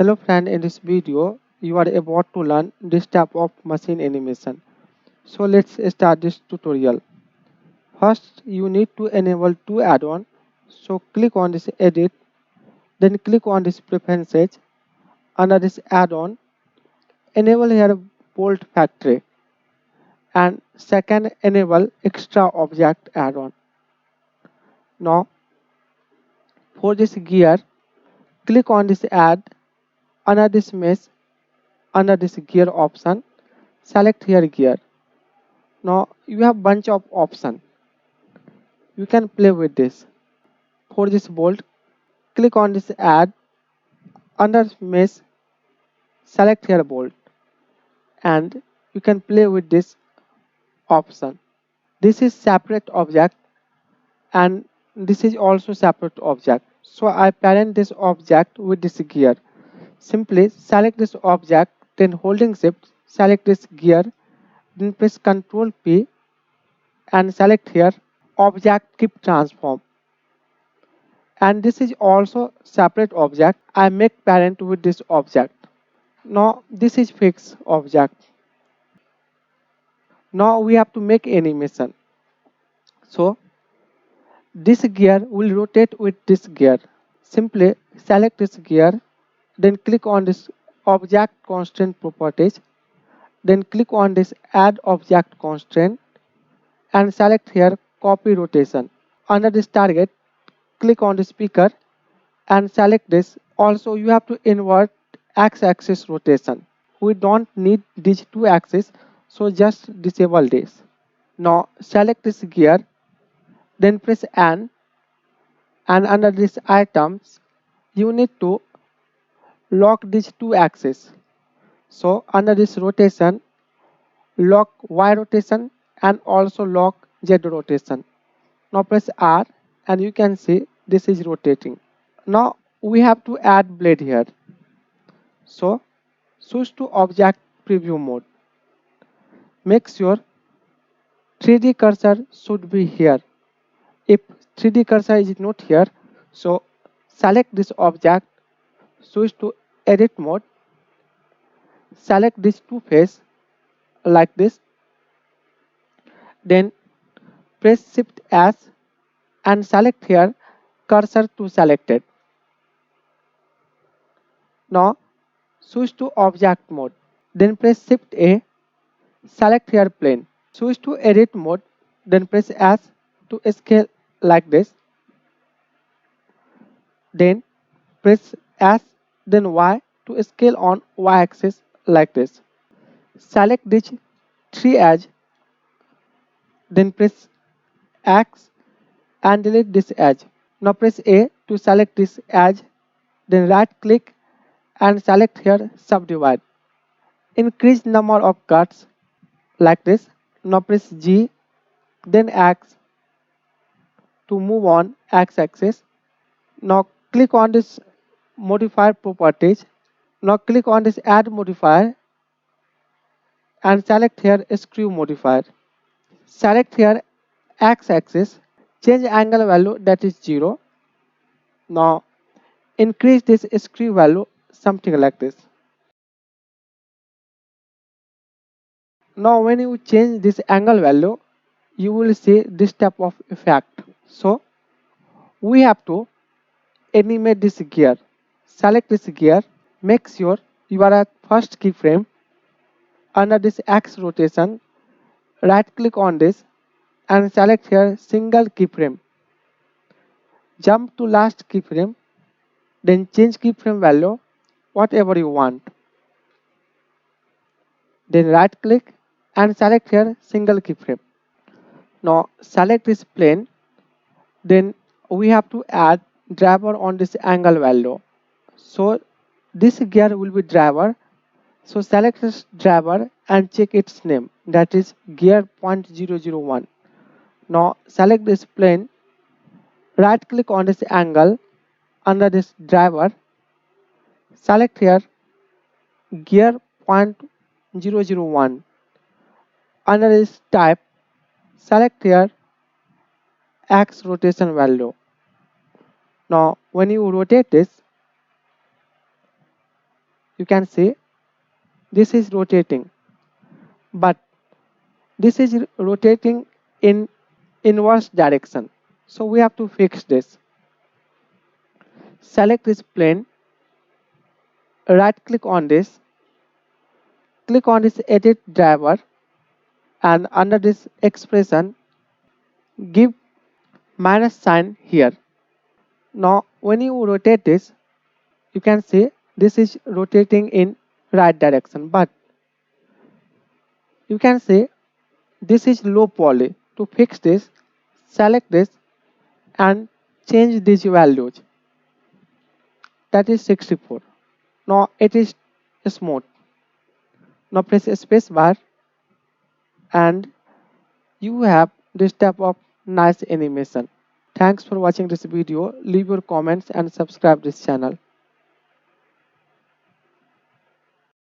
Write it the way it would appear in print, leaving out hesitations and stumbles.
Hello friend, in this video you are about to learn this type of machine animation. So let's start this tutorial. First you need to enable two add-on. So click on this edit, then click on this preferences. Under this add-on, enable here bolt factory, and second enable extra object add-on. Now for this gear, click on this add. Under this mesh, under this gear option, select here gear. Now you have bunch of options. You can play with this. For this bolt, click on this add. Under mesh, select here bolt, and you can play with this option. This is separate object, and this is also separate object. So I parent this object with this gear. Simply select this object, then holding shift select this gear, then press Ctrl P and select here object keep transform. And this is also separate object. I make parent with this object. Now this is fixed object. Now we have to make animation. So this gear will rotate with this gear. Simply select this gear, then click on this object constraint properties, then click on this add object constraint and select here copy rotation. Under this target, click on the speaker and select this. Also you have to invert x-axis rotation. We don't need these two axes, so just disable this. Now select this gear, then press N, and under this items you need to lock these two axes. So under this rotation, lock Y rotation and also lock Z rotation. Now press R and you can see this is rotating. Now we have to add blade here. So switch to object preview mode. Make sure 3D cursor should be here. If 3D cursor is not here, so select this object, switch to edit mode, select this two face like this, then press shift S and select here cursor to selected. Now switch to object mode, then press shift A, select here plane, switch to edit mode, then press S to scale like this, then press S then Y to scale on Y axis like this. Select this three edge, then press X and delete this edge. Now press A to select this edge, then right click and select here subdivide. Increase number of cuts like this. Now press G, then X to move on X axis. Now click on this modifier properties. Now click on this add modifier and select here screw modifier. Select here X axis, change angle value that is 0. Now increase this screw value something like this. Now when you change this angle value, you will see this type of effect. So we have to animate this gear. Select this gear, make sure you are at first keyframe. Under this X rotation, right click on this and select here single keyframe. Jump to last keyframe, then change keyframe value whatever you want. Then right click and select here single keyframe. Now select this plane, then we have to add driver on this angle value. So this gear will be driver. So select this driver and check its name, that is gear 0.001. Now select this plane, right click on this angle, under this driver, select here gear 0.001. Under this type, select here X rotation value. Now when you rotate this, you can say this is rotating, but this is rotating in inverse direction. So we have to fix this. Select this plane, right click on this, click on this edit driver, and under this expression give minus sign here. Now when you rotate this, you can see this is rotating in right direction, but you can say this is low poly. To fix this, select this and change these values. That is 64. Now it is smooth. Now press space bar and you have this type of nice animation. Thanks for watching this video. Leave your comments and subscribe this channel.